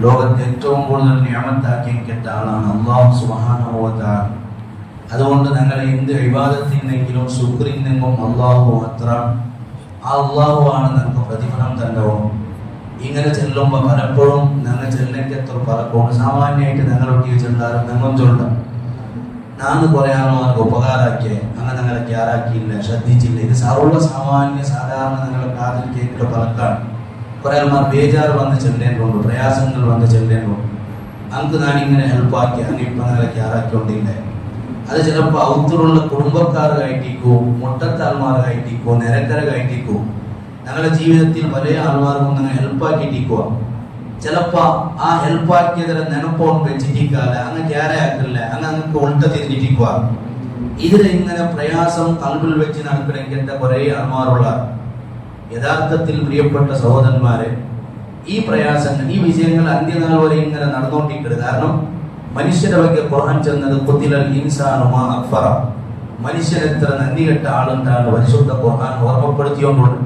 ലോകത്തെ ഏറ്റവും കൂടുതൽ നിഅമത്താക്കിയ ആളാണ് അല്ലാഹു സുബ്ഹാനഹു വ തആല. അതുകൊണ്ട് ഞങ്ങൾ എന്ത് ഇബാദത്തിനെങ്കിലും ശുക്രിനെങ്കിലും അല്ലാഹു മാത്രം, അല്ലാഹു ആണ് നമുക്ക് പ്രതിഫലം തന്നവും. ഇങ്ങനെ ചെല്ലുമ്പോൾ പലപ്പോഴും ഞങ്ങൾ ചെല്ലേക്കത്ര പലപ്പോഴും സാമാന്യമായിട്ട് ഞങ്ങളൊക്കെ ചെല്ലാറും ഞങ്ങളും ചൊല്ലാം ഞാൻ കുറെ ആളുകൾക്ക് ഉപകാരാക്കിയ അങ്ങനെ ഞങ്ങളെ ക്യാറാക്കിയില്ല, ശ്രദ്ധിച്ചില്ല. ഇത് സർവ്വസാമാന്യ സാധാരണ ഞങ്ങളെ കാതിൽ കേൾക്കുന്ന പലക്കാണ്. കുറെ ആൾമാർ ബേജാറ് വന്ന് ചെല്ലേണ്ടുണ്ട്, പ്രയാസങ്ങൾ വന്ന് ചെല്ലേണ്ടുണ്ട്. നമുക്ക് ഞാനിങ്ങനെ ഹെൽപ്പാക്കി അങ്ങിപ്പം ഞങ്ങളെ ക്യാറാക്കിക്കൊണ്ടില്ല. അത് ചിലപ്പോൾ ഔത്തറുള്ള കുടുംബക്കാരായിട്ടിക്കോ, മുട്ടത്തെ ആൾമാരായിട്ടിക്കോ, നിരക്കരകായിട്ടിക്കോ, ഞങ്ങളുടെ ജീവിതത്തിൽ പല ആൾമാർക്കും നിങ്ങൾ ഹെൽപ്പാക്കിയിട്ടിക്കുക. ചിലപ്പോ ആ ഹെൽപ്പാക്കിയതിനെ നെനപ്പോൺ വെച്ചിട്ടിക്കാല്ല, അങ്ങ് ക്യാരയാക്കില്ല, അങ്ങ് ഉൾട്ട തിരിഞ്ഞിട്ടിക്കുക. ഇതിൽ ഇങ്ങനെ പ്രയാസം കൽബിൽ വെച്ച് നടക്കണമെങ്കിൽ കുറെ ആൾമാരുള്ള. യഥാർത്ഥത്തിൽ പ്രിയപ്പെട്ട സഹോദരന്മാരെ, ഈ പ്രയാസങ്ങൾ, ഈ വിജയങ്ങൾ അന്ത്യനാൾ വരെ ഇങ്ങനെ നടന്നുകൊണ്ടിരിക്കുന്നത്. കാരണം മനുഷ്യന്റെ വയ്ക്ക് ഖുർആൻ ചെന്നത് ഖുതിലൽ ഇൻസാനു മാ അക്ഫറ, മനുഷ്യൻ എത്ര നന്ദി കെട്ട ആളുണ്ടാണ് പരിശുദ്ധ ഖുർആൻ ഓർമ്മപ്പെടുത്തിയോണ്ടുണ്ട്.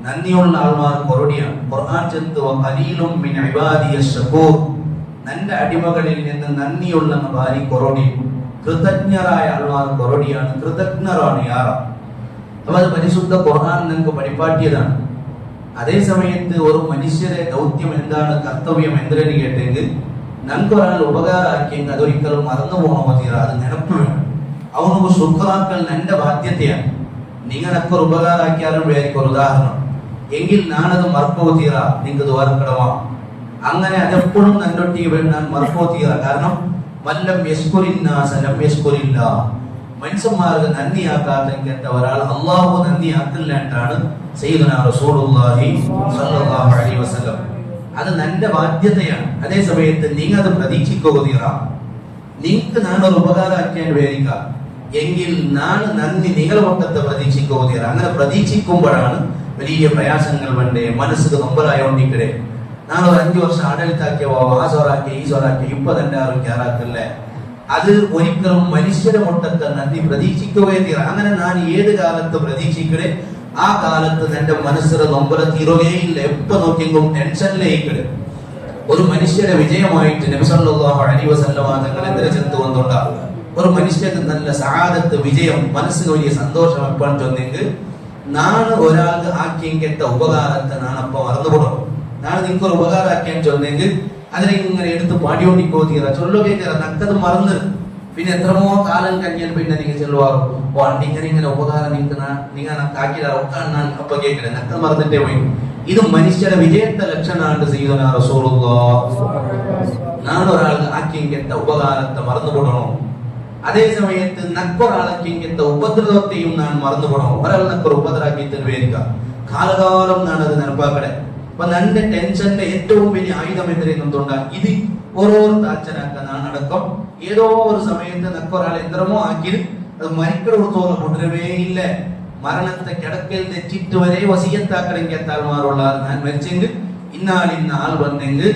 നന്ദിയുള്ള ആൾമാർ കൊറോടിയാണ്. ഖുർആൻ ചെന്ന് ഖലീലും മിൻ ഇബാദിയശ് ശകൂർ, നന്റെ അടിമകളിൽ നിന്ന് നന്ദിയുള്ള ഭാരി കൊറോടി. കൃതജ്ഞരായ ആൾമാർ കൊറോടിയാണ്, കൃതജ്ഞരാണ് യാറ. അപ്പൊ അത് പരിശുദ്ധ ഖുർആൻ നിങ്ങൾക്ക് പരിപാട്ടിയതാണ്. അതേ സമയത്ത് ഒരു മനുഷ്യരെ ദൗത്യം എന്താണ്, കർത്തവ്യം എന്തിനു കേട്ടെങ്കിൽ ഞങ്ങൾക്ക് ഒരാൾ ഉപകാരമാക്കിയെങ്കിൽ അതൊരിക്കലും മറന്നു പോകണമോ തീരാ, അത് നിനപ്പ് വേണം. അവനക്ക് ശുക്രാക്കൽ എന്റെ ബാധ്യതയാണ്. നിങ്ങളൊക്കെ ഒരു ഉപകാരമാക്കിയാലും വേറെ ഒരു ഉദാഹരണം എങ്കിൽ ഞാനത് മറക്കോ തീരാ, നിങ്ങൾക്ക് ദ്വാരക്കടമാ. അങ്ങനെ അതെപ്പോഴും നന്നൊട്ടി ഞാൻ മറക്കോ തീരാ. കാരണം വല്ലം യസ്കുരിന്നാസലം യസ്കുരില്ല, മനുഷ്യന്മാർക്ക് നന്ദിയാക്കാത്ത ഒരാൾ അള്ളാഹു നന്ദിയാക്കില്ല എന്നാണ് സയ്യിദുനാ റസൂലുള്ളാഹി സ്വല്ലല്ലാഹു അലൈഹി വസല്ലം. അത് നിന്റെ ബാധ്യതയാണ്. അതേ സമയത്ത് നിങ്ങൾ അത് പ്രതീക്ഷിക്കുക തീരാ. നിങ്ങൾക്ക് ഞാനൊരു ഉപകാരമാക്കിയാൽ വേദിക്കാം എങ്കിൽ ഞാൻ നന്ദി നിങ്ങളുടെ പക്കത്ത് പ്രതീക്ഷിക്കുക തീരാ. അങ്ങനെ പ്രതീക്ഷിക്കുമ്പോഴാണ് വലിയ പ്രയാസങ്ങൾ വേണ്ടേ, മനസ്സിന് നൊമ്പലായോണ്ടിക്കടെ. ഞാനൊരു 5 വർഷം ആടലിത്താക്കിയോ, ആ സോറാക്കിയ ഈ സോറാക്കിയ, ഇപ്പൊ തന്നെ ആരും ക്യാറാക്കില്ലേ. അത് ഒരിക്കലും മനുഷ്യരുടെ മുട്ടത്തെ നന്ദി പ്രതീക്ഷിക്കുകയേ തീരാ. അങ്ങനെ ഞാൻ ഏത് കാലത്ത് പ്രതീക്ഷിക്കടെ ആ കാലത്ത് എന്റെ മനസ്സിന് നൊമ്പല തീരുകയില്ല. എപ്പോ നോക്കിയെങ്കിലും ടെൻഷനിലേക്കടെ. ഒരു മനുഷ്യരുടെ വിജയമായിട്ട് നബി സല്ലല്ലാഹു അലൈഹി വസല്ലം തങ്ങൾ എന്തിനെ ചെന്നുകൊണ്ടുണ്ടാകും. ഒരു മനുഷ്യർക്ക് നല്ല സഹാദത്ത്, വിജയം, മനസ്സിന് വലിയ സന്തോഷം എപ്പോഴും ചൊന്നെങ്കിൽ നാണ് ഒരാൾക്ക് ആക്കിയെങ്കിലത്തെ ഉപകാരത്തെ നാണപ്പോ മറന്നുപോടും. നാളെ നിങ്ങൾക്ക് ഒരു ഉപകാരം ആക്കിയാൻ ചൊന്നെങ്കിൽ അതിനെ ഇങ്ങനെ എടുത്ത് പാടിയോണ്ടിക്കോ തീരാ, ചൊല്ലുകയും തീരാ. നക്കത് മറന്ന് പിന്നെ എത്രമോ കാലം കഴിഞ്ഞാൽ പിന്നെ നിങ്ങൾ ചെല്ലുവാറോ, ഓ അണ്ടിങ്ങനെ ഇങ്ങനെ ഉപകാരം നിങ്ങൾ ആക്കിയാ ഞാൻ അപ്പൊ കേൾക്കണേ, നക്കത് മറന്നിട്ടേ പോയി. ഇത് മനുഷ്യരുടെ വിജയത്തെ ലക്ഷണമാണ് സയ്യിദുനാ റസൂലുള്ളാഹി. നാളെ ഒരാൾക്ക് ആക്കിയെങ്കിലത്തെ ഉപകാരത്തെ മറന്നുപോടണോ. അതേ സമയത്ത് നക്കൊരാളെങ്കിലത്തെ ഉപദ്രവത്തെയും ഞാൻ മറന്നുപോടണോ. ഒരാൾ നക്കൊരു ഉപദ്രാക്കിയിട്ട് വേദിക്ക കാലകാലം ഞാൻ അത് നിരപ്പാക്കടെ. അപ്പൊ നന്റെ ടെൻഷന്റെ ഏറ്റവും വലിയ ആയുധം എന്തിനുണ്ടാ, ഇത് ഓരോ താച്ചനാക്കാൻ അടക്കം ഏതോ ഒരു സമയത്ത് നക്കൊരാൾ എന്തരമോ ആക്കി അത് മരിക്കടത്തോളം കൊണ്ടുവരവേ ഇല്ല. മരണത്തെ കിടക്കൽ തെറ്റിട്ട് വരെ വസിയത്താക്കണമെങ്കിൽ എത്താൽമാരുള്ള ഞാൻ മരിച്ചെങ്കിൽ ഇന്നാലിന്ന ആൾ വന്നെങ്കിൽ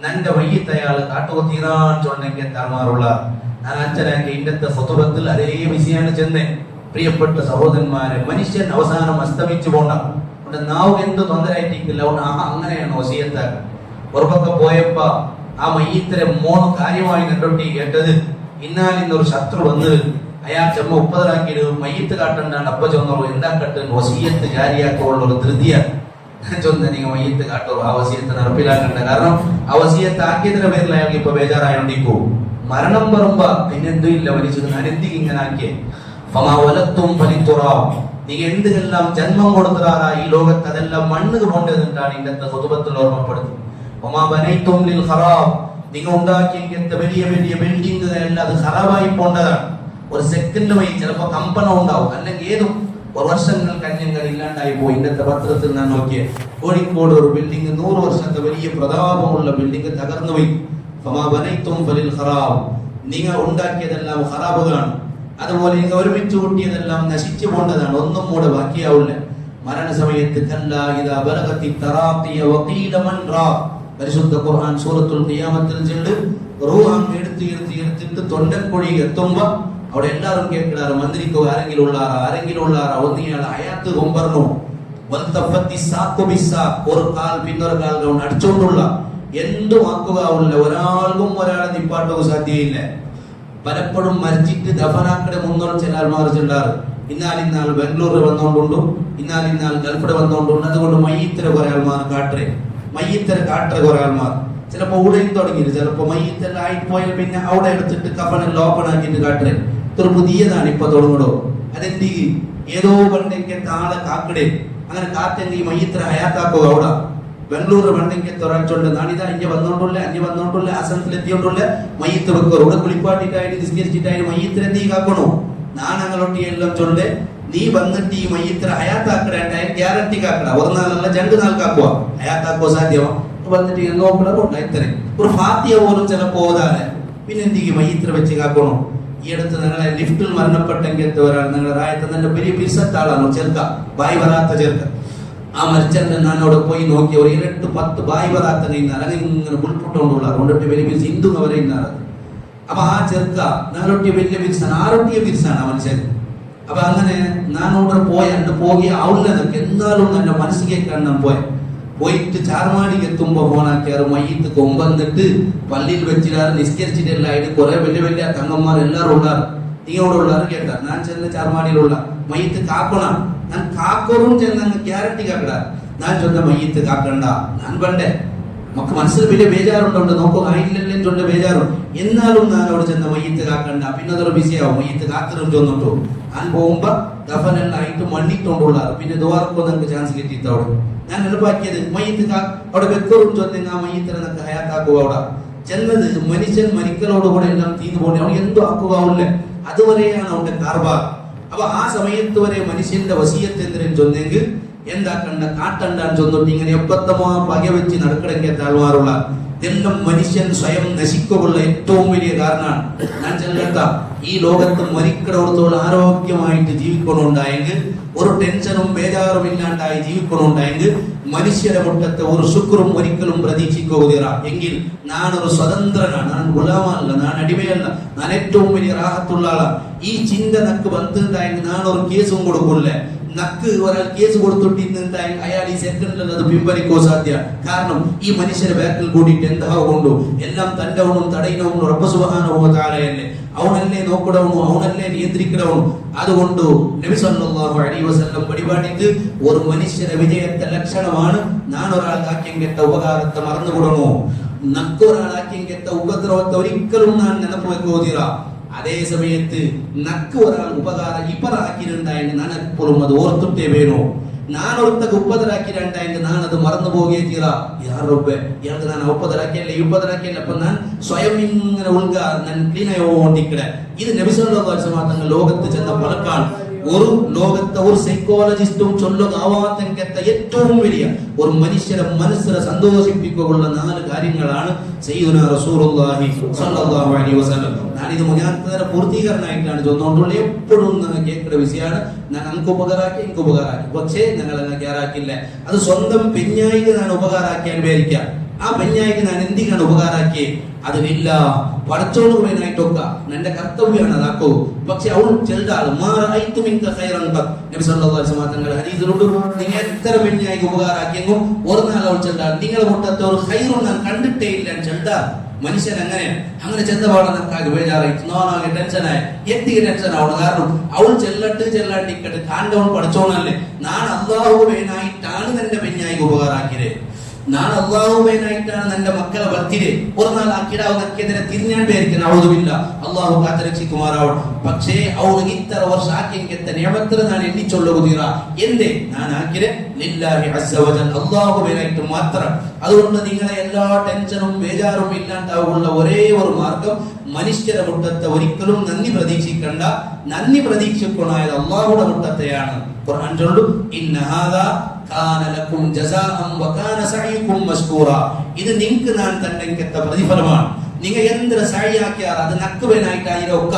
നന്റെ വയ്യത്തയാൾ കാട്ടുക തീരാൻ ചൊന്നെങ്കിൽ എത്താൽമാരുള്ള ഞാൻ അച്ഛനാക്കി ഇന്നത്തെ ഫുതുബത്തിൽ അതേ വിഷയാണ് ചെന്നേ. പ്രിയപ്പെട്ട സഹോദരന്മാരെ, മനുഷ്യൻ അവസാനം അസ്തമിച്ചു പോണ്ട. നാവ് എന്ത് തൊന്തരായിട്ടില്ല. അങ്ങനെയാണ് വസിയത്താക്ക. പുറത്തൊക്കെ പോയപ്പോ ആ മയ്യത്തിലെ 3 കാര്യമായി കണ്ടോട്ടി കേട്ടത്, ഇന്നാലിന്നൊരു ശത്രു വന്ന് അയാൾ ചെമ്മ ഉപ്പതരാക്കിയത് മയ്യത്ത് കാട്ടണ്ടാണ്. അപ്പ ചൊന്നോ എന്താക്കട്ടെ വസിയത്ത് ജാരിയാക്കുള്ള ഒരു തൃതീയ ചൊന്ന നിങ്ങൾ മയ്യത്ത് കാട്ടോ, ആ വസിയത്ത് നടപ്പിലാക്കണ്ട. കാരണം ആ വസിയത്ത് ആക്കിയതിന്റെ പേരിൽ അയാൾക്ക് ഇപ്പൊ ബേജാറായോണ്ടിക്കോ. മരണം പറയുമ്പോ പിന്നെന്തും ഇല്ല വലിച്ചത് ഞാൻ എന്തിക്ക് ഇങ്ങനെ ആക്കിയേ. ഫമാവലത്തും ഫലിത്തുറാം, നീ എന്തിനെല്ലാം ജന്മം കൊടുത്തതാറാ ഈ ലോകത്ത് അതെല്ലാം മണ്ണ് കൊണ്ടതിട്ടാണ് ഇന്നത്തെ ഹുതുബത്തിൽ ഓർമ്മപ്പെടുത്തുന്നത്. ഒമാബനൈതും ലിൽ ഖറാബ്, നിങ്ങൾ ഉണ്ടാക്കിയ വലിയ വലിയ ബിൽഡിങ്ങുകളെല്ലാം അത് ഖറാബായി പോണ്ടതാണ്. ഒരു സെക്കൻഡ് വഴി ചിലപ്പോൾ കമ്പന ഉണ്ടാവും, അല്ലെങ്കിൽ ഏതും ഒരു വർഷങ്ങൾ കന്യങ്ങൾ ഇല്ലാണ്ടായി പോയി. ഇന്നത്തെ പത്രത്തിൽ ഞാൻ നോക്കിയ കോഴിക്കോട് ഒരു ബിൽഡിംഗ് 100 വർഷത്തെ വലിയ പ്രതാപമുള്ള ബിൽഡിംഗ് തകർന്നു പോയി. ഫമാബനൈതും ഫലിൽ ഖറാബ്, നിങ്ങൾ ഉണ്ടാക്കിയതെല്ലാം ഖറാബുകളാണ്. അതുപോലെ നിങ്ങൾ ഒരുമിച്ച് കൂട്ടിയതെല്ലാം നശിച്ചു പോണ്ടതാണ്, ഒന്നും കൂടെ ബാക്കിയാവില്ല. മരണസമയത്ത് പരിശുദ്ധ ഖുർആൻ സൂറത്തുൽ ഖിയാമത്തിൽ ചെല്ല് റൂഹം എടുത്തിട്ട് തൊണ്ടക്കുഴി എത്തുമ്പോ അവിടെ എല്ലാവരും കേൾക്കാറ്, മന്ത്രിക്കോ ആരെങ്കിലും ഉള്ളാറ ഒന്നിയാൾ അയാത്ത് കൊമ്പറണോ ഒരു കാൽ പിന്നൊരു കാൽ അടിച്ചുകൊണ്ടുള്ള എന്തും ആക്കുകയാവില്ല, ഒരാൾക്കും ഒരാളെ നിപ്പാട്ടുക സാധ്യയില്ല. പലപ്പോഴും മരിച്ചിട്ട് ദഫനാക്കടെ മുന്നോട്ട് ചില ആൾമാർ ചെല്ലാറ്, ഇന്നാലിന്നാൾ ബാംഗ്ലൂരിൽ വന്നുകൊണ്ടുണ്ടു, ഇന്നാലിന്നാൾ ഗൾഫിടെ വന്നുകൊണ്ടുണ്ട്. അതുകൊണ്ട് മയ്യത്തിലെ കുറെ ആൾമാർ കാട്ടറെ കുറെ ആൾമാർ ചിലപ്പോൾ ഇവിടെയും തുടങ്ങിയിട്ട്, ചിലപ്പോൾ മയ്യത്തെല്ലാം ആയിട്ട് പോയാൽ പിന്നെ അവിടെ എടുത്തിട്ട് കഫനെല്ലാം ഓപ്പൺ ആക്കിയിട്ട് കാട്ടറെ. ഇതൊരു പുതിയതാണ് ഇപ്പൊ തുടങ്ങടോ. അതെന്ത് ഏതോ പണ്ടെങ്കിൽ ആളെ കാക്കടെ അങ്ങനെ കാത്തെങ്കിൽ മയ്യത്തിനെ ഹയാത്താക്കുക. അവിടെ ബാംഗ്ലൂർ പണ്ടെങ്കിൽ ഒരാഴ്ചയുണ്ട്, നാണിതാ അഞ്ഞ് വന്നോണ്ടുള്ള ആസനത്തിലെത്തിയോണ്ടുള്ള മയ്യത്ത് വെക്കോ. ഇവിടെ കുളിപ്പാട്ടിട്ടായിട്ട് നിസ്കരിച്ചിട്ടായിട്ട് മയ്യത്തിനെന്ത് കാക്കണോ? നാണങ്ങളൊട്ടി എല്ലാം ചൊല്ലെ നീ വന്നിട്ട് ഈ മയ്യത്തിനെ ഹയാത്താക്കടേണ്ട ഗ്യാരണ്ടി കാക്കട. ഒരു നാളല്ല 2 നാൾ കാക്കുക, ഹയാത്താക്കോ സാധ്യമാ. വന്നിട്ട് നോക്കണ ഇത്രയും ഒരു ഫാത്തിയ പോലും ചിലപ്പോ ഓതാതെ പിന്നെ എന്തെങ്കിലും മയ്യത്തിനെ വെച്ച് കാക്കണോ? ഈ അടുത്ത് നിങ്ങളെ ലിഫ്റ്റിൽ മരണപ്പെട്ടെങ്കിൽ ഒരാൾ നിങ്ങളുടെ റായത്ത് നല്ല വലിയ പിരിസത്താളാണോ ചെറുക്ക, ബായി വരാത്ത ചെറുക്ക. ആ മരിച്ചെന്നെ ഞാനവിടെ പോയി നോക്കി ഒരു 8-10 ബായി വരാത്ത അല്ലെങ്കിൽ ഇങ്ങനെ പുൽപുട്ടുകൊണ്ടുള്ള കൊണ്ടിട്ട് വലിയ പിരിച്ച് ഹിന്ദു അവരെ ഇന്നാറ്. അപ്പൊ ആ ചെറുക്ക നാലൊട്ടിയ വലിയ പിരിസാണ്, 6 പിരിസാണ് ആ മനുഷ്യൻ. അപ്പൊ അങ്ങനെ ഞാനോട് പോയി ആവില്ലെന്നൊക്കെ എന്നാലും എന്റെ മനസ്സിലേക്ക് കാണാൻ പോയിട്ട് ചാർമാടിക്ക് എത്തുമ്പോ ഫോണാക്കിയാറ് മയ്യത്ത് കൊമ്പന്നിട്ട് പള്ളിയിൽ വെച്ചിടാറ് നിസ്കരിച്ചിട്ടെല്ലായിട്ട് കുറെ വലിയ വലിയ തങ്ങന്മാർ എല്ലാവരും ഉള്ളാറ്. നീയോടെ ഉള്ളാറ് കേട്ടാ ഞാൻ ചെന്ന ചാർമാടിയിലുള്ള മയ്യത്ത് കാക്കണ, ഞാൻ കാക്കറും ചെന്ന ഗ്യാരണ്ടി കാക്കട. ഞാൻ ചൊന്ന മയ്യത്ത് കാക്കണ്ട, ഞാൻ വേണ്ടേ നമുക്ക് മനസ്സിൽ വലിയ ബേജാറുണ്ടോ നോക്കോ, ആയില്ലെല്ലാം ചൊല്ല ബേജാറും. എന്നാലും ഞാൻ അവിടെ ചെന്ന മയ്യത്ത് കാക്കണ്ട, പിന്നെ അതൊരു ബിസിയാവും. മയ്യത്ത് കാക്കറും ചൊന്നിട്ടു ഞാൻ പോകുമ്പോ ദഫനെല്ലാം ആയിട്ട് മണ്ണിട്ടോണ്ടുള്ളാറ്. പിന്നെ ദ്വാരക്കോ നമുക്ക് ചാൻസ് കിട്ടിയിട്ടവിടെ ഞാൻ എളുപ്പാക്കിയത് മയ്യത്ത് അവിടെ വെക്കറും ചൊന്ന ആ മയ്യത്തിനെ നമുക്ക് ഹയാത്താക്കുക. അവിടെ ചെന്നത് മനുഷ്യൻ മരിക്കലോടുകൂടെ എല്ലാം തീർന്നു പോകണേ, അവൻ എന്തോ ആക്കുകയാവില്ലേ, അതുവരെയാണ് അവന്റെ കാർബാർ. അപ്പൊ ആ സമയത്ത് വരെ മനുഷ്യന്റെ വസീയത്ത് എന്തിനും ചൊന്നെങ്കിൽ എന്താക്കണ്ട കാട്ടണ്ടാൻ ചൊന്നിട്ട് ഇങ്ങനെ എപ്പത്തമോ പക വെച്ച് നടക്കണമെങ്കിൽ താഴ്വാറുള്ള ഇതെല്ലാം മനുഷ്യൻ സ്വയം നശിക്കുള്ള ഏറ്റവും വലിയ കാരണമാണ്. ഞാൻ ചെല്ലട്ട ഈ ലോകത്ത് മരിക്കടത്തോളം ആരോഗ്യമായിട്ട് ജീവിക്കണുണ്ടായെങ്കിൽ, ഒരു ടെൻഷനും ബേജാറും ഇല്ലാണ്ടായി ജീവിക്കണുണ്ടായെങ്കിൽ മനുഷ്യരെ മുട്ടത്തെ ഒരു ശുക്രും ഒരിക്കലും പ്രതീക്ഷിക്കുക എങ്കിൽ ഞാനൊരു സ്വതന്ത്രനാണ്, ഞാൻ ഗുലാമല്ല, ഞാൻ അടിമയല്ല, ഞാൻ ഏറ്റവും വലിയ റാഹത്തുള്ള ആളാണ്. ഈ ചിന്ത നക്ക് വന്നിട്ടുണ്ടായെങ്കിൽ ഞാനൊരു കേസും കൊടുക്കില്ല. നക്ക് ഒരാൾ കേസ് കൊടുത്തിട്ടുണ്ടായെങ്കിൽ അയാൾ ഈ സെക്കൻഡിൽ അത് പിൻവലിക്കോ സാധ്യ. കാരണം ഈ മനുഷ്യരെ ബാക്കിൽ കൂടിയിട്ട് എന്താ കൊണ്ടു എല്ലാം തന്റെ തടയിനവും റബ്ബ് സുബ്ഹാനഹു വ തആലയല്ലേ, അവനല്ലേ നോക്കണവനും അവനല്ലേ നിയന്ത്രിക്കണവനും. അതുകൊണ്ട് നബി സല്ലല്ലാഹു അലൈഹി വസല്ലം പരിപാടിക്ക് ഒരു മനുഷ്യന്റെ വിജയത്തെ ലക്ഷണമാണ് ഞാൻ ഒരാൾക്കാക്കിയും കെട്ട ഉപകാരത്തെ മറന്നുകൂടണോ, നക്കൊരാളാക്കിയും കെട്ട ഉപദ്രവത്തെ ഒരിക്കലും ഞാൻ നെനപ്പ് വെക്കോതിറ. അതേ സമയത്ത് നക്ക് ഒരാൾ ഉപകാരം ഇപ്പറാക്കിയിട്ടുണ്ടായെങ്കിൽ ഞാൻ എപ്പോഴും അത് ഓർത്തിട്ടേ വേണോ. ഞാൻ ഒരുത്തക്ക് ഉപ്പതരാക്കിയിട്ടുണ്ടായെങ്കിൽ ഞാൻ അത് മറന്നു പോവുകയെ തീറ. ഇയാൾക്ക് ഞാൻ ഉപ്പതരാക്കിയല്ലേ അപ്പൊ ഞാൻ സ്വയം ഇങ്ങനെ ഞാൻ ക്ലീനായോണ്ടിക്കട. ഇത് നബി സല്ലല്ലാഹു അലൈഹി വസല്ലം തങ്ങൾ ലോകത്ത് ചെന്ന പലക്കാൾ ഒരു ലോകത്തെ ഒരു സൈക്കോളജിസ്റ്റും ചൊല്ലുകാവാത്ത ഏറ്റവും വലിയ ഒരു മനുഷ്യരെ മനസ്സിനെ സന്തോഷിപ്പിക്കുകയുള്ള 4 കാര്യങ്ങളാണ് സയ്യിദുനാ റസൂലുള്ളാഹി സ്വല്ലല്ലാഹു അലൈഹി വസല്ലം. ഞാനിത് മുനാത്തതിന്റെ പൂർത്തീകരണമായിട്ടാണ് ചൊന്നുകൊണ്ടുള്ള എപ്പോഴും നിങ്ങൾ കേൾക്കേണ്ട വിഷയമാണ്. ഞാൻ നമുക്ക് ഉപകാരാക്കി പക്ഷേ ഞങ്ങൾ അങ്ങനെ ക്യാറാക്കില്ല. അത് സ്വന്തം പെഞ്ഞായിക്ക് ഞാൻ ഉപകാരാക്കിയാൽ വിചാരിക്കാം. ആ പെഞ്ഞായിക്ക് ഞാൻ എന്തിനാണ് ഉപകാരാക്കിയേ? അതിലില്ല പടച്ചോട് കൂടെയായിട്ടൊക്കെ എന്റെ കർത്തവ്യമാണ് അതാക്കോ. പക്ഷെ അവൾ ചെറുതാൾ നിങ്ങൾ എത്ര പെഞ്ഞായിക്ക് ഉപകാരാക്കിയെങ്കിലും ഒരു നാൾ അവൾ ചെറുതാൾ നിങ്ങളെ മുട്ടത്തെ ഒരു ഹൈറും ഞാൻ കണ്ടിട്ടേ ഇല്ല. ചെറുതാ മനുഷ്യൻ അങ്ങനെ ചെന്നപാടെ നമുക്കാകെ ബേജാറായിട്ട് നോനാകെ ടെൻഷനായി എന്തിಗೆ ടെൻഷൻ ആവണം. കാരണം അവൾ ചെല്ലാണ്ടിക്കട്ട് കാണ്ടവൾ പഠിച്ചോണല്ലേ. ഞാൻ അള്ളാഹുവേനായിട്ടാണ് നിന്റെ പെഞ്ഞായിക്ക് ഉപകാരാക്കിയത്, ഞാൻ അള്ളാഹുവേനായിട്ടാണ് നിന്റെ മക്കളെ ഭക്തിരെ ഒരു നാൾ ആക്കിടാവുന്നതിനെ തിരിഞ്ഞാൻ പേരിക്കാൻ അവതുമില്ല. അള്ളാഹു കാത്തരക്ഷിക്കുമാറാവണം. പക്ഷേ അവൾ ഇത്ര വർഷം ആക്കിയെങ്കിൽ നിയമത്തിൽ ഞാൻ എണ്ണിച്ചൊല്ലുക എന്തേ ഞാൻ ആക്കിയത് ലില്ലാഹി അസ്സ വജൽ അള്ളാഹുവേനായിട്ട് മാത്രം. അതുകൊണ്ട് നിങ്ങളെ എല്ലാ ടെൻഷനും ബേജാറും ഇല്ലാണ്ടാവുള്ള ഒരേ ഒരു മാർഗം മനുഷ്യരെ മുട്ടത്തെ ഒരിക്കലും നന്ദി പ്രതീക്ഷിക്കണ്ട. നന്ദി പ്രതീക്ഷിക്കണായത് അള്ളാഹുടെ മുട്ടത്തെയാണ്. ഖുർആൻ ചൊല്ലു ഇന്ന ഹാദാ കാന ലക്കും ജസാഅൻ വകാന സഈകും മശ്കൂറാ. ഇത് നിങ്ങൾക്ക് ഞാൻ തന്നെക്കത്ത പ്രതിഫലമാണ്. നിങ്ങൾ എന്തൊരു സഹിയാക്കിയാൽ അത് നക്കുവേനായിട്ടായിരൊക്ക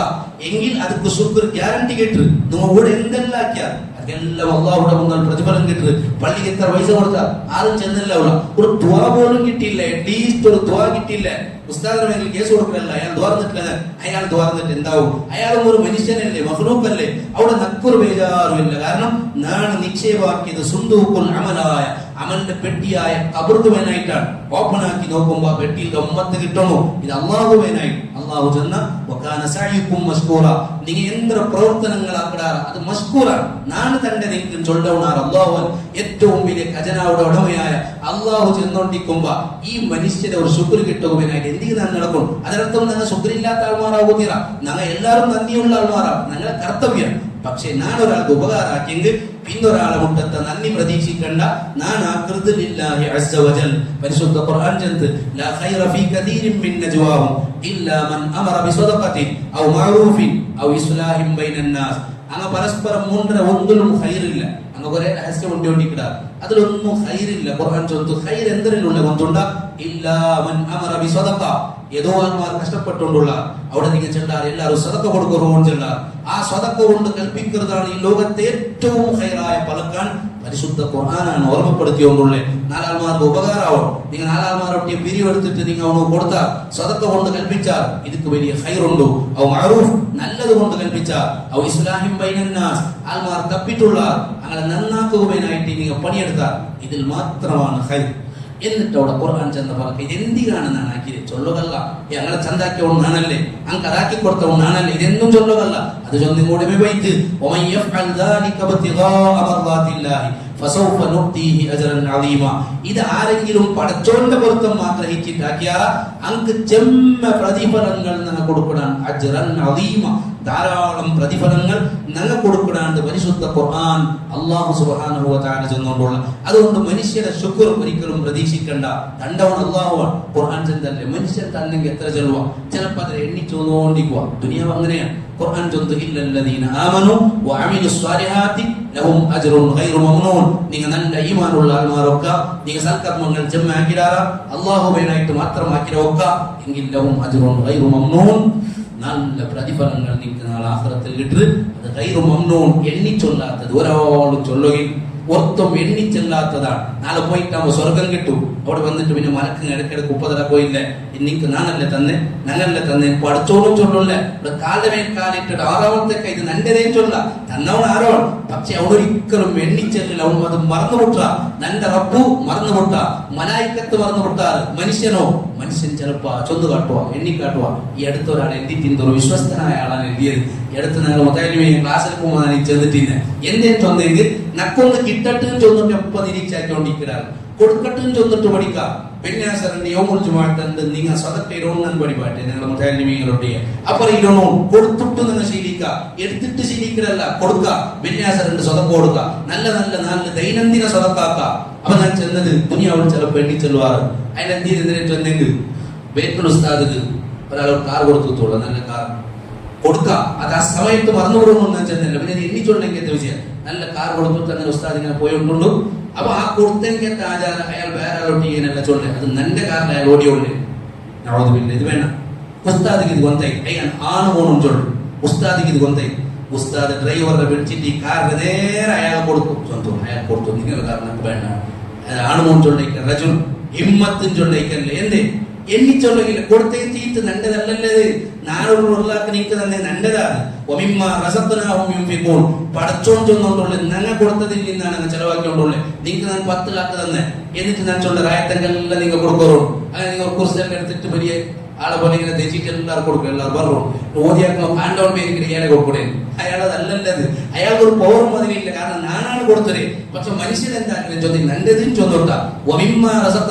എങ്കിൽ അത് ശുക്ർ ഗ്യാരണ്ടി കിട്ടു. നിങ്ങൾ ഇവിടെ എന്തെല്ലാം ആക്കിയാൽ അതെല്ലാം അള്ളാഹുടെ മുന്നിൽ പ്രതിഫലം കിട്ടു. പള്ളിക്ക് എത്ര പൈസ കൊടുത്താൽ ആരും ചെന്നില്ല. ഒരു ദ്വാ പോലും കിട്ടിയില്ല, അറ്റ്ലീസ്റ്റ് ഒരു ദ്വാ കിട്ടിയില്ല. ഉസ്താദിന്റെ മേലിൽ കേസ് കൊടുക്കണല്ല, അയാൾ ദ്വാർന്നിട്ടില്ല. അയാൾ ദ്വാർന്നിട്ട് എന്താവും? അയാളും ഒരു മനുഷ്യനല്ലേ, മഖ്ലൂഖല്ലേ. അവിടെ നക്കൊരു ബേജാറുമില്ല. കാരണം ഞാൻ നിക്ഷേപാക്കിയത് സുന്ദൂഖുൽ അമലായ അമലിന്റെ പെട്ടിയായ ഖബറുവേനായിട്ടാണ്. ഓപ്പൺ ആക്കി നോക്കുമ്പോൾ പെട്ടിയിൽ ഉമ്മത്ത് കിട്ടണോ, ഇത് അള്ളാഹുവേനായി. അള്ളാഹു ചെന്ന വകാന സഅയുക്കും മഷ്കൂറ, നിങ്ങൾ എന്ത് പ്രവർത്തനങ്ങളാക്കടാറ അത് മഷ്കൂറാണ്. നാണ് തന്നെ നിങ്ങൾക്ക് ചൊല്ലവണാർ അള്ളാഹു ഏറ്റവും വലിയ ഖജനാവുടെ ഉടമയായ അള്ളാഹു ചെന്നോണ്ടിരിക്കുമ്പോ ഈ മനുഷ്യരെ ഒരു ശുക്ർ കിട്ടുവാനായിട്ട് എന്തെങ്കിലും നടക്കും. അതിനർത്ഥം നിങ്ങൾ ശുക്രില്ലാത്ത ആൾമാരാകുന്നില്ല, ഞങ്ങൾ എല്ലാവരും നന്ദിയുള്ള ആൾമാരാണ്, ഞങ്ങളെ കർത്തവ്യം. പക്ഷെ ഞാനൊരാൾക്ക് ഉപകാരാക്കിയെങ്കിൽ പിന്നൊരാളെ മുട്ടത്തെ നന്ദി പ്രതീക്ഷിക്കണ്ട. ഞാൻ ആകൃതിലില്ലാഹി അസ്സ വജൽ പരിശുദ്ധ ഖുർആൻ ചന്ത് ലാ ഖൈറ ഫീ കതീരിൻ മിൻ നജ്വാഹും ഇല്ലാ മൻ അമറ ബിസദഖത്തിൻ ഔ മഅറൂഫിൻ ഔ ഇസ്ലാഹിൻ ബൈനൻ നാസ്. അങ്ങ് പരസ്പരം മൂന്നര ഒന്നിലും ഖൈറില്ല. അങ്ങ് കുറെ രഹസ്യം കൊണ്ടിരിക്കുക, അതിലൊന്നും ഖൈറില്ല. ഖുർആൻ ചൊല്ലുന്നു ഖൈർ എന്തിലുള്ള കൊണ്ടുണ്ട ഇല്ലാ മൻ അമറ ബിസദഖ, ഏതോ ആൾമാർ കഷ്ടപ്പെട്ടുകൊണ്ടുള്ള അവിടെ നിങ്ങൾ ചെല്ലാർ എല്ലാവരും സദഖ കൊടുക്കുറവും ചെല്ലാർ. ആ സദഖ കൊണ്ട് കൽപ്പിക്കുന്നതാണ് ഈ ലോകത്തെ ഏറ്റവും ഖൈറായ പലക്കാൻ പരിശുദ്ധ ഖുർആനാണ് ഓർമ്മപ്പെടുത്തിയോണ്ടുള്ളേ. നാലാൾമാർക്ക് ഉപകാരമാവും. നിങ്ങൾ നാലാൾമാരൊട്ടിയ പിരിവെടുത്തിട്ട് നിങ്ങൾ അവന് കൊടുത്താൽ സദഖ കൊണ്ട് കൽപ്പിച്ചാൽ ഇതിക്ക് വലിയ ഖൈറുണ്ടോ. ഔ മഅറൂഫ് നല്ലത് കൊണ്ട് കൽപ്പിച്ചാൽ ഔ ഇസ്ലാഹിൻ ബൈനൻ നാസ് ആൾമാർ തപ്പിട്ടുള്ള അങ്ങനെ നന്നാക്കുവാനായിട്ട് നിങ്ങൾ പണിയെടുത്താൽ ഇതിൽ മാത്രമാണ് ഖൈർ. എന്നിട്ട് അവിടെ ഖുർആൻ ചെന്ന് പറഞ്ഞു ഇതെന്തിനാണെന്നാണ് ആക്കിയത്. ചൊല്ലുകല്ല ഞങ്ങളെ ചന്താക്കിയവണ്ണാണല്ലേ, അങ്ങ് അതാക്കി കൊടുത്തവണ്ണാണല്ലേ, ഇതെന്നും ചൊല്ലുകല്ല. അത് ചൊന്നും കൂടെ പോയിട്ട് ഇത് ആരെങ്കിലും പടച്ചോന്റെ പൊരുത്തം ആഗ്രഹിച്ചിട്ടാക്കിയാൽ അങ്ങ് ചെമ്മ പ്രതിഫലങ്ങൾ ഞങ്ങൾ കൊടുക്കണം. അജ്റൻ അദീമ, ധാരാളം പ്രതിഫലങ്ങൾ ഞങ്ങൾ കൊടുക്കണാണ്ട് പരിശുദ്ധ ഖുർആൻ അല്ലാഹു സുബ്ഹാനഹു വ തആല ചെന്നുകൊണ്ടുള്ള. അതുകൊണ്ട് മനുഷ്യരുടെ ശുക്ർ ഒരിക്കലും പ്രതീക്ഷിക്കണ്ട. തണ്ടവൻ അല്ലാഹുവാണ്. ഖുർആൻ ചെന്നല്ലേ മനുഷ്യൻ തന്നെങ്കിൽ എത്ര ചെല്ലുക, ചിലപ്പോൾ അതിൽ എണ്ണിച്ചോന്നുകൊണ്ടിരിക്കുക. ദുനിയാവ് അങ്ങനെയാണ്. ഖുർആൻ ചൊല്ലുന്നു ഇല്ലല്ലദീന ആമനു വഅമിലുസ് സ്വാലിഹാത്തി ലഹും അജ്റുൻ ഗൈറു മംനൂൻ. നിങ്ങൾ നല്ല ഈമാനുള്ള ആൾമാരൊക്കെ നിങ്ങൾ സൽക്കർമ്മങ്ങൾ ജമ്മാക്കിടാറ അല്ലാഹുവിനായിട്ട് മാത്രമാക്കിരൊക്ക എങ്കിൽ ലഹും അജ്റുൻ ഗൈറു മംനൂൻ, നല്ല പ്രതിഫലങ്ങൾ നിങ്ങൾക്ക് നാളെ ആഖിറത്തിൽ കിട്ടും. അത് ഗൈറു മംനൂൻ, എണ്ണിച്ചൊല്ലാത്തത്. ഒരാളും ചൊല്ലുകയും ഒത്തും എണ്ണിച്ചെല്ലാത്തതാണ്. നാളെ പോയിട്ടാകുമ്പോൾ സ്വർഗം കിട്ടും. അവിടെ വന്നിട്ട് പിന്നെ മലക്ക് ഇടയ്ക്കിടയ്ക്ക് ഉപ്പതല പോയില്ലേ, എനിക്ക് നാണല്ലേ തന്നെ ഞങ്ങളല്ലേ തന്നെ പഠിച്ചോളും ചൊല്ലേ. ഇവിടെ കാലമേ കാലിട്ടിട്ട് ആറാമത്തേക്ക് ഇത് നന്റേതേം ചൊല്ല തന്നവൻ ആരോ. പക്ഷെ അവനൊരിക്കലും എണ്ണിച്ചെല്ലില്ല. അവൻ അത് മറന്നുപൊട്ട. നന്റെ റബ്ബു മറന്നുപൊട്ട, മലായിക്കത്ത് മറന്നുപൊട്ടാറ്. മനുഷ്യനോ മനുഷ്യൻ ചിലപ്പോ ചൊന്നു കാട്ടുക എണ്ണിക്കാട്ടുക. ഈ അടുത്തൊരാൾ എത്തിത്തിന്തൊരു വിശ്വസ്തനായ ആളാണ് എഴുതിയത്. എടുത്ത് ഞങ്ങൾ മുതലേ ക്ലാസ്സിൽ പോകുമ്പോൾ ചെന്നിട്ടില്ല എന്തേ ചൊന്നെങ്കിൽ നക്കൊന്ന് കിട്ടട്ടും ചൊന്നിട്ട് എപ്പോൾ നിരീക്ഷാക്കിക്കൊണ്ടിരിക്കുകയാണ്. കൊടുക്കട്ടും ചൊന്നിട്ട് പഠിക്കാം. പെണ്ണാസറിന്റെ യോമുൽ ജുമാഅത്ത് നിങ്ങൾ സദഖ ഇരോണ്ണൻ പഠിപ്പാട്ടെ ഞങ്ങൾ മുതലീങ്ങളൊട്ടിയ അപ്പുറം ഇരണോ കൊടുത്തിട്ട് നിങ്ങൾ ശീലിക്കുക. എടുത്തിട്ട് ശീലിക്കലല്ല, കൊടുക്കുക. പെണ്ണാസറിന്റെ സദഖ കൊടുക്കുക. നല്ല നല്ല നല്ല ദൈനംദിന സദഖാക്ക. അപ്പൊ ഞാൻ ചെന്നത് ദുനിയാവിൽ ചിലപ്പോൾ എണ്ണി ചെല്ലുവാറ്. അതിനെന്തിനെ ചെന്നെങ്കിൽ ബേക്കൽ ഉസ്താദിക്ക് ഒരാൾ കാർ കൊടുത്തോളൂ, നല്ല കാർ കൊടുക്കുക. അത് ആ സമയത്ത് മറന്നുകൊടുക്കൊന്നും ചെന്നില്ല. പിന്നെ എണ്ണിച്ചോണ്ടെങ്കിൽ എന്താ വിഷയം, നല്ല കാർ കൊടുത്തിട്ട് അങ്ങനെ ഉസ്താദ് ഇങ്ങനെ പോയിട്ടുള്ളൂ. അപ്പൊ ആ കൊടുത്തെങ്കിൽ ആചാരം അയാൾ വേറെ ആളോട്ട് ചെയ്യാനല്ല ചൊല്ലേ, അത് നന്റെ കാറിൽ അയാൾ ഓടിയോണ്ടേ. പിന്നെ ഇത് വേണം ഉസ്താദിക്ക് ഇത് കൊന്തായി അയ്യാൻ ആണ് പോകണം ചൊല്ലു. ഉസ്താദിക്ക് ഇത് കൊന്തായി. ഉസ്താദ് ഡ്രൈവറെ വിളിച്ചിട്ട് ഈ കാറിന് നേരെ അയാൾ കൊടുത്തു. സ്വന്തം അയാൾ കൊടുത്തു. നിങ്ങളുടെ കാറിനൊക്കെ വേണ്ട ആണ് മോൻ ചൊല്ലിക്കാൻ റജുൻ ഹിമ്മത്തും ചൊല്ലിക്കല്ലേ എന്തേ എണ്ണിച്ചൊല്ലില്ല. കൊടുത്തേ തീറ്റ് നല്ലതല്ലല്ലേ. നാനൂറ് ഉരുളാക്ക് നീക്ക് തന്നെ നല്ലതാണ്. പടച്ചോൻ ചൊന്നുകൊണ്ടുള്ള ഞങ്ങൾ കൊടുത്തതിൽ നിന്നാണ് അങ്ങ് ചെലവാക്കിക്കൊണ്ടുള്ളത്. നിങ്ങൾക്ക് ഞാൻ 10 ലാക്ക് തന്നെ എന്നിട്ട് ഞാൻ ചൊല്ല റായത്തെല്ലാം നിങ്ങൾ കൊടുക്കറോ. അങ്ങനെ നിങ്ങൾ കുറിച്ചൊക്കെ എടുത്തിട്ട് വലിയ ആളെ പോലെ ഇങ്ങനെ തെച്ചിട്ട് എല്ലാവരും കൊടുക്കും. എല്ലാവരും പറഞ്ഞു ഓതിയാക്കോ പാൻഡോൺ പേരിങ്ങനെ ഇയാളെ കൊടുക്കൂടെ. അയാളതല്ലല്ലത്. അയാൾക്കൊരു പൗരം അതിലില്ല. കാരണം ഞാനാണ് കൊടുത്തത്. പക്ഷെ മനുഷ്യൻ എന്താക്കില്ല ചൊല്ലി നല്ലതും ചൊന്നോട്ട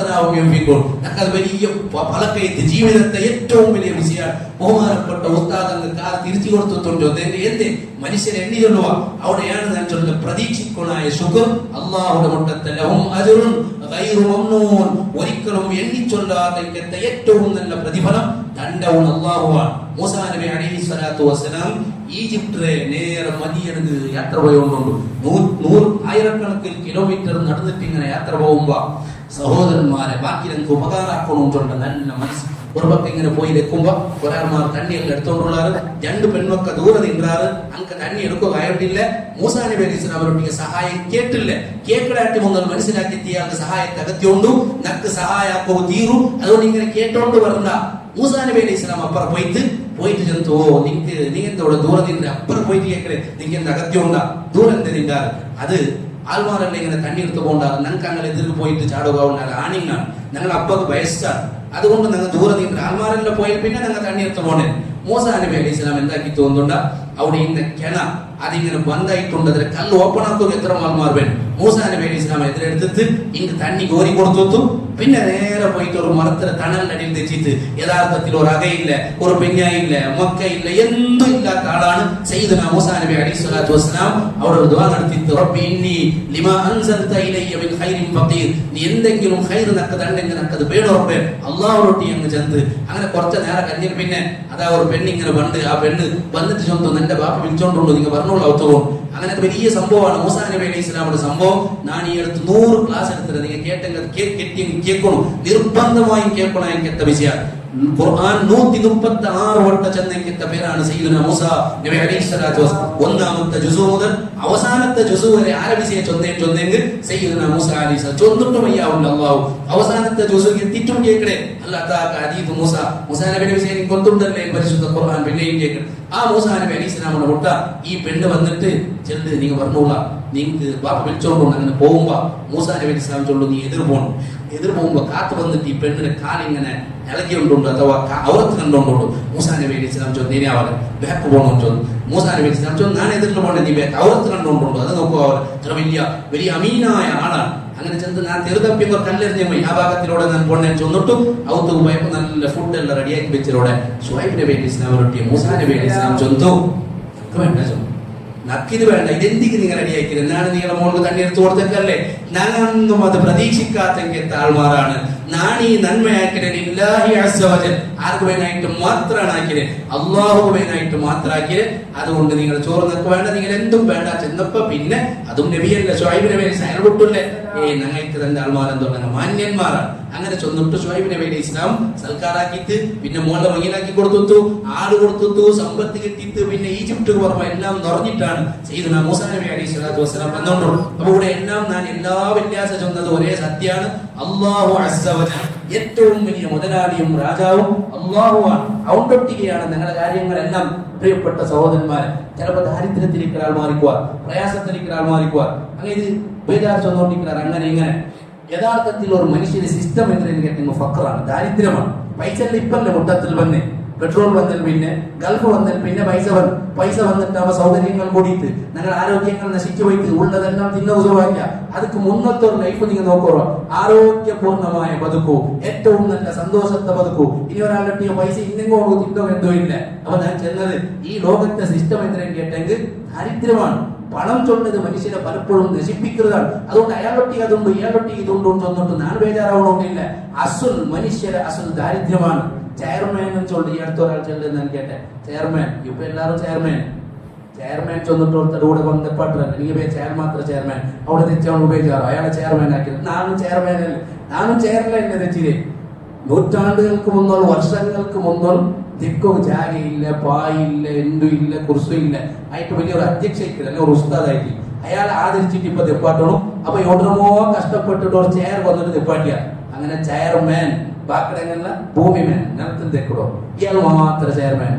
അത് വലിയ പലക്കയത്ത് ജീവിതത്തെ ഏറ്റവും വലിയ വിഷയമാണ്. ബഹുമാനപ്പെട്ട ഉസ്താദ് കാർ തിരിച്ചു കൊടുത്തിട്ടുണ്ട്. എന്ത് മനുഷ്യൻ എണ്ണി ചൊല്ലുക. അവിടെയാണ് ഞാൻ ചൊല്ലുക പ്രതീക്ഷിക്കണായ ശുക്ർ അല്ലാഹുവിന്റെ മുട്ടത്തെ ലഹും അജ്റുൻ ഗൈറു മംനൂൻ. ഒരിക്കലും എണ്ണിച്ചൊല്ലാത്ത ഏറ്റവും നല്ല പ്രതിഫലം തണ്ടവും അല്ലാഹുവാണ്. മൂസാ നബി അലൈഹി സ്വലാത്തു വസ്സലാം ഈജിപ്തിലെ നേരെ മദീനക്ക് യാത്ര പോയോണ്ടുണ്ട്. 100,000 കിലോമീറ്റർ നടന്നിട്ട് ഇങ്ങനെ യാത്ര പോകുമ്പോ സഹോദരന്മാരെ ബാക്കി ഞങ്ങൾക്ക് ഉപകാരമാക്കണമെന്നുണ്ട് നല്ല മനസ്സ്. ഒരു പക്കം ഇങ്ങനെ പോയി വെക്കുമ്പോ ഒരാൾമാർ തണ്ണിയെല്ലാം എടുത്തോണ്ടുള്ളാറ്. 2 പെൺമക്കൾ ദൂരെ നിന്നാറ്. അങ്ക തണ്ണി എടുക്കുക ആയിട്ടില്ല. മൂസാ നബി അലൈഹി സ്വലാം അവരുടെ സഹായം കേട്ടില്ല. കേക്കടാട്ടി മുതൽ മനസ്സിലാക്കി ഇയാൾക്ക് സഹായത്തെ അകത്തിയോണ്ടു നക്ക് സഹായാക്കോ തീറു. അതുകൊണ്ട് ഇങ്ങനെ കേട്ടോണ്ട് വരണ്ട. മൂസാ നബി അലൈഹി സ്വലാം അപ്പുറം പോയിട്ട് ചെന്നു നീ എന്തോടെ ദൂരെ നിന്ന് അപ്പുറം പോയിട്ട് കേൾക്കണേ. നിനക്ക് എന്ത് അകത്യമുണ്ടാ ദൂരം എന്ത് നിന്റാറ്. അത് ആൾമാരല്ല ഇങ്ങനെ തണ്ണി എടുത്ത് പോകണ്ടാറ് ഞങ്ങൾക്ക് അങ്ങനെ എതിർക്ക് പോയിട്ട് ചാടുക ഉണ്ടാകും ആണിങ്ങാണ് ഞങ്ങൾ അപ്പക്ക് വയസ്സാണ് അതുകൊണ്ട് ഞങ്ങൾ ദൂരെ നീന്തി ആൾമാരെല്ലാം പോയാൽ പിന്നെ ഞങ്ങൾ തണ്ണി എടുത്ത് പോകണേ മൂസാ നബി അലൈഹി സ്വലാം എന്താക്കി തോന്നുന്നുണ്ട അവിടെ ഇന്ന കിണ അതിങ്ങനെ ബന്ധായിട്ടുണ്ട് അതിൽ കല്ല് ഓപ്പൺ ആക്കുക എത്ര ആൾമാർ വേണം മൂസാ നബി അലൈഹി സ്വലാം എതിരെടുത്തിട്ട് ഇങ്ങ് തണ്ണി കോരി കൊടുത്തു പിന്നെ നേരെ പോയിട്ട് ഒരു മരത്തിലെ തണലിനടിയിൽ തെച്ചിട്ട് യഥാർത്ഥത്തിൽ ഒരു അകയില്ല ഒരു പെഞ്ഞായില്ല മക്കയില്ല എന്തും ഇല്ലാത്ത ആളാണ് സയ്യിദുനാ മൂസാ നബി അലൈഹി സ്വലാത്തു വസ്സലാം അവിടെ ഒരു ദുആ നടത്തിയിട്ട് റബ്ബി ഇന്നി ലിമാ അൻസൽത ഇലയ്യ മിൻ ഖൈരിൻ ഫഖീർ നീ എന്തെങ്കിലും ഖൈർ നക്ക് തണ്ടെങ്കിൽ നക്കത് വേണം റബ്ബേ അല്ലാഹുവോട് അങ്ങ് ചെന്ന് അങ്ങനെ കുറച്ച് നേരം കഴിഞ്ഞിട്ട് പിന്നെ അതാ ഒരു പെണ്ണിങ്ങനെ വണ്ട് ആ പെണ്ണ് വന്നിട്ട് ചൊന്നു എന്റെ ബാപ്പ വിളിച്ചോണ്ടുള്ളൂ നിങ്ങൾ പറഞ്ഞോളൂ അവത്തോളും അങ്ങനത്തെ വലിയ സംഭവമാണ് മൂസാ നബി അലൈഹി സ്വലാമിന്റെ സംഭവം ഞാൻ ഈ അടുത്ത് 100 ക്ലാസ് എടുത്തിട്ട് നിങ്ങൾ കേട്ടെങ്കിൽ കേൾക്കണം നിർബന്ധമായും കേൾക്കണം എനിക്ക് വിഷയം ഖുർആൻ 136 വട്ട ചെന്നെങ്കിത്ത പേരാണ് സയ്യിദുനാ മൂസാ നബി അലൈഹി സ്വലാത്തു വസ്സലാം ഒന്നാമത്തെ ജുസു മുതൽ അവസാനത്തെ ജുസു വരെ ആരംഭിച്ചേ ചൊന്നെങ്കിൽ സയ്യിദുനാ മൂസാ അലൈഹി സ്വലാം ചൊന്നിട്ടും വയ്യാവുണ്ട് അല്ലാഹു അവസാനത്തെ ജുസു എത്തിയിട്ടും കേൾക്കണേ അല്ലാഹ് മൂസാ നബിയുടെ വിഷയം കൊണ്ടുണ്ടല്ലേ പരിശുദ്ധ ഖുർആൻ പിന്നെയും കേൾക്കണം ആ മൂസാ നബി അലൈഹി സ്വലാമിന്റെ മുട്ട ഈ പെണ്ണ് വന്നിട്ട് ചെല്ല് നിങ്ങൾ പറഞ്ഞോളാം നിങ്ങൾക്ക് ബാപ്പ വിളിച്ചോണ്ടോ അങ്ങനെ പോകുമ്പോ മൂസാ നബി അലൈഹി സ്വലാം ചൊല്ലു നീ എതിർ പോകുമ്പോ കാത്തു വന്നിട്ട് ഈ പെണ്ണിന്റെ കാലിങ്ങനെ ഇളകിയുണ്ടുണ്ട് അഥവാ അവർക്ക് കണ്ടുകൊണ്ടുള്ളൂ മൂസാ നബി അലൈഹി സ്വലാം ചൊല്ലു നീ അവരെ ബാക്ക് പോകണമെന്ന് ചൊന്നു മൂസാ നബി അലൈഹി സ്വലാം ചൊന്നു ഞാൻ എതിരിൽ പോകണ്ടേ നീ ബാക്ക് അവർക്ക് കണ്ടുകൊണ്ടുള്ളൂ അത് നോക്കുക അവർ ഇത്ര വലിയ അമീനായ ആളാണ് അങ്ങനെ ചെന്ന് ഞാൻ തെറുതപ്പിയൊക്കെ കല്ലെറിഞ്ഞ പോയി ആ ഭാഗത്തിലൂടെ ഞാൻ പോണേ ചൊന്നിട്ടു അവത്ത് പോയപ്പോ നല്ല ഫുഡ് എല്ലാം റെഡിയാക്കി വെച്ചതിലൂടെ ഷുഐബ് നബി അലൈഹി സ്വലാം റൊട്ടിയ മൂസാ നബി അലൈഹി സ്വലാം ചൊന്നു വേണ്ട ചൊന്നു നക്കിത് വേണ്ട ഇതെന്തിക്ക് നിങ്ങൾ റെഡിയാക്കിയത് എന്നാണ് നിങ്ങളുടെ മോൾക്ക് തന്നെ എടുത്തു കൊടുത്തല്ലേ ഞാനൊന്നും അത് പ്രതീക്ഷിക്കാത്ത ആൾമാരാണ് ഞാൻ ഈ നന്മയാക്കിയത് ആർക്ക് വേനായിട്ട് മാത്രമാണ് ആക്കിയത് അള്ളാഹു വേനായിട്ട് മാത്രമാക്കിയത് അതുകൊണ്ട് നിങ്ങൾ ചോറ് നിൽക്ക് വേണ്ട നിങ്ങൾ എന്തും വേണ്ട ചെന്നപ്പോ പിന്നെ അതും നബിയല്ല ഷുഐബ് നബി സൈലൂട്ടല്ലേ ഞങ്ങൾക്ക് തന്നെ ആൾമാരെന്തുള്ള മാന്യന്മാരാണ് അങ്ങനെ ചൊന്നിട്ട് ഷുഐബ് നബി അലൈഹി സ്വലാം സൽക്കാരാക്കിയിട്ട് പിന്നെ മോളുടെ മകനാക്കി കൊടുത്തു ആട് കൊടുത്തു സമ്പത്ത് കിട്ടിയിട്ട് പിന്നെ ഈജിപ്റ്റ് പുറമെ എല്ലാം നിറഞ്ഞിട്ടാണ് സയ്യിദുനാ മൂസാ നബി അലൈഹി സ്വലാത്തു വസ്സലാം വന്നോണ്ടു അപ്പൊ ഇവിടെ എല്ലാം ഞാൻ എല്ലാ വ്യത്യാസം ചൊന്നത് ഒരേ സത്യമാണ് അല്ലാഹു അസ്സ വജൽ ഏറ്റവും വലിയ മുതലാളിയും രാജാവും അല്ലാഹുവാണ് ഔണ്ടൊട്ടികയാണ് നിങ്ങളുടെ കാര്യങ്ങളെല്ലാം പ്രിയപ്പെട്ട സഹോദരന്മാരെ ചിലപ്പോൾ ദാരിദ്ര്യത്തിലേക്ക് ഒരാൾ മാറിക്കുവാ പ്രയാസത്തിലേക്ക് ഒരാൾ മാറിക്കുവാ അങ്ങനെ ഇത് ബേജാർ ചൊന്നുകൊണ്ടിരിക്കുന്നത് അങ്ങനെ ഇങ്ങനെ യഥാർത്ഥത്തിൽ ഒരു മനുഷ്യന്റെ സിസ്റ്റം എന്ന് കേട്ടെങ്കിൽ ഫക്റാണ് ദാരിദ്ര്യമാണ് പൈസ ഇപ്പല്ലേ മുട്ടത്തിൽ വന്നേ പെട്രോൾ വന്നൽ പിന്നെ ഗൾഫ് വന്നൽ പിന്നെ പൈസ വന്നിട്ടാവുമ്പോ സൗകര്യങ്ങൾ കൂടിയിട്ട് ഞങ്ങൾ ആരോഗ്യങ്ങൾ നശിച്ചു പോയിട്ട് ഉള്ളതെല്ലാം തിന്ന ഉസവാക്കിയ ಅದಕ್ಕೆ മുന്നത്തെ ഒരു ലൈഫ് നിങ്ങൾ നോക്കോ ആരോഗ്യപൂർണമായ ബതുക്കു ഏറ്റവും നല്ല സന്തോഷത്തെ ബതുക്കു ഇനി ഒരാളുടെ പൈസ ഇന്നെങ്ങോ തിന്നോ എന്തോ ഇല്ല അപ്പൊ ഞാൻ ചെന്നത് ഈ ലോകത്തെ സിസ്റ്റം എന്തിനും കേട്ടെങ്കിൽ ദാരിദ്ര്യമാണ് പണം ചൊന്നത് മനുഷ്യനെ പലപ്പോഴും നശിപ്പിക്കുന്നതാണ് അതുകൊണ്ട് അയാളൊട്ടി അതുണ്ട് ഇയാളൊട്ടി ഇതുണ്ടോ ചൊന്നിട്ട് ഞാൻ ബേജാറാവണമെന്നില്ല മനുഷ്യരെ അസുൽ ദാരിദ്ര്യമാണ് ചെയർമാൻ ചൊല്ലി ഈ അടുത്ത ഒരാൾ ചെല്ലുന്ന കേട്ടെ ചെയർമാൻ ഇപ്പൊ എല്ലാവരും ചെയർമാൻ ചൊന്നിട്ട് കൊടുത്തത് കൂടെ ബന്ധപ്പെട്ടില്ല നീ ചെയർ മാത്രം ചെയർമാൻ അവിടെ തെച്ചാണ് ഉപയോഗിച്ചാറോ അയാളെ ചെയർമാൻ ആക്കിയത് നാനും ചെയർമാനല്ലേ നാനും ചെയറിലല്ലേ തെച്ചില്ലേ നൂറ്റാണ്ടുകൾക്ക് മുന്നോൾ വർഷങ്ങൾക്ക് മുന്നോൾ ദിക്കും ജാഗയില്ല പായില്ല എന്തും ഇല്ല കുർസും ആയിട്ട് വലിയൊരു അധ്യക്ഷയ്ക്ക് അല്ലെ ഒരു ഉസ്താദായിട്ട് അയാൾ ആദരിച്ചിട്ട് ഇപ്പൊ തെപ്പാട്ടണം അപ്പൊ എവിടെമോ കഷ്ടപ്പെട്ടിട്ട് ഒരു ചെയർ വന്നിട്ട് തെപ്പാട്ടിയ അങ്ങനെ ചെയർമാൻ ബാക്കിടങ്ങല്ല ഭൂമിമാൻ നിലത്തിൽ തെക്കടോ ഇയാൾ മാത്രം ചെയർമാൻ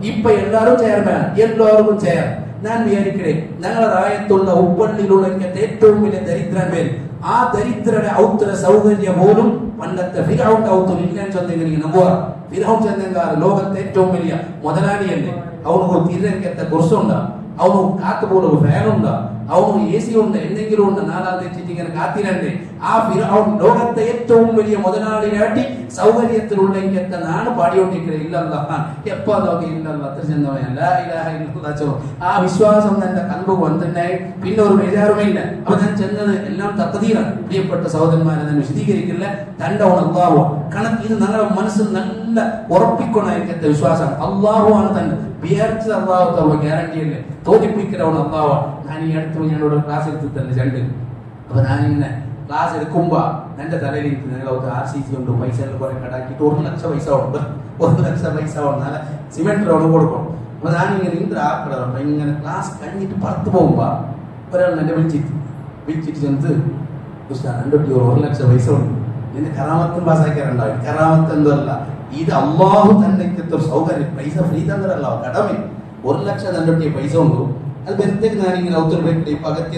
ഇപ്പൊ എല്ലാവരും ചെയർമാൻ എല്ലാവർക്കും ചെയർ ഞാൻ വിചാരിക്കണേ ഞങ്ങളുടെ റായത്തുള്ള ഉപ്പള്ളിയിലുള്ള ഏറ്റവും വലിയ ദരിദ്രൻ പേര് ആ ദരിദ്രയുടെ ഔത്തര സൗകര്യം പോലും പണ്ടത്തെ ഫിറഔന്റെ ഔത്തം ഇല്ലാൻ ചൊന്നെങ്കിൽ നമ്പുക ഫിറഔൻ ചെന്നെങ്കാറ് ലോകത്തെ ഏറ്റവും വലിയ മുതലാളിയല്ലേ അവനൊരു തിരക്കത്തെ കുറിച്ചുണ്ടാ ಅವನು ಕಾತು ಬೋಲು ಫ್ಯಾನ್ ಉಂಡ ಅವನು ಎಸಿ ಉಂಡ എന്തെങ്കിലും ഉണ്ട് നാലാം തെറ്റിട്ട് ഇങ്ങനെ കാത്തിരണ്ടേ ആ ഫിർഔൻ ലോകത്തെ ഏറ്റവും വലിയ മുതലാളിയാട്ടി സൗകര്യത്തിലുള്ള ഇങ്ങനത്തെ നാണ് പാടിയോണ്ടിരിക്കുന്നത് ഇല്ലല്ലാഹ് എപ്പോ നോക്കി ഇല്ലല്ലാഹ് അത്ര ചെന്നവയല്ല ഇലാഹ ഇല്ലല്ലാഹ് ആ വിശ്വാസം എന്റെ കൽബ് വന്നിട്ടുണ്ടായി പിന്നെ ഒരു ബേജാറുമില്ല അപ്പൊ ഞാൻ ചെന്നത് എല്ലാം തഖദീറാണ് പ്രിയപ്പെട്ട സഹോദരന്മാരെ ഞാൻ വിശദീകരിക്കില്ല തണ്ടവൻ അല്ലാഹു കണക്ക് ഇത് നിങ്ങളുടെ മനസ്സിൽ നല്ല ഉറപ്പിക്കൊണ്ട ഇങ്ങനത്തെ വിശ്വാസം അല്ലാഹു ആണ് തന്നെ വിചാരിച്ചത് അല്ലാഹു തവ ഗ്യാരണ്ടി അല്ലേ തോന്നിപ്പിക്കുന്നവൻ അല്ലാഹു ഞാൻ ഈ അടുത്ത് ഞാനോട് ക്ലാസ് എടുത്തിട്ടുണ്ട് രണ്ട് അപ്പൊ ഞാനിങ്ങനെ ക്ലാസ് എടുക്കുമ്പോ എന്റെ തലയിൽ നിങ്ങൾക്ക് RCC കൊണ്ട് പൈസ കുറെ കടാക്കിയിട്ട് 1 ലക്ഷം പൈസ ഉണ്ട് 1 ലക്ഷം പൈസ ഉണ്ട് സിമെന്റ് റോഡ് കൊടുക്കണം അപ്പൊ ഞാനിങ്ങനെ ഇങ്ങനെ ആക്കണം ഇങ്ങനെ ക്ലാസ് കഴിഞ്ഞിട്ട് പുറത്ത് പോകുമ്പോ ഒരാൾ എന്നെ വിളിച്ചിട്ട് ചെന്ന് എന്റെ 1 ലക്ഷം പൈസ ഉണ്ട് എന്റെ കറാമത്തും പാസ്സാക്കാറുണ്ടാവും കറാമത്ത് എന്തല്ല ഇത് അള്ളാഹു തന്നെ സൗകര്യം പൈസ ഫ്രീ തന്നതല്ല കടമേ 1 ലക്ഷം എന്റെ പൈസ ഉണ്ട് അത് വെറുതെ ഞാനിങ്ങനെ ഔത്തർ പകത്തി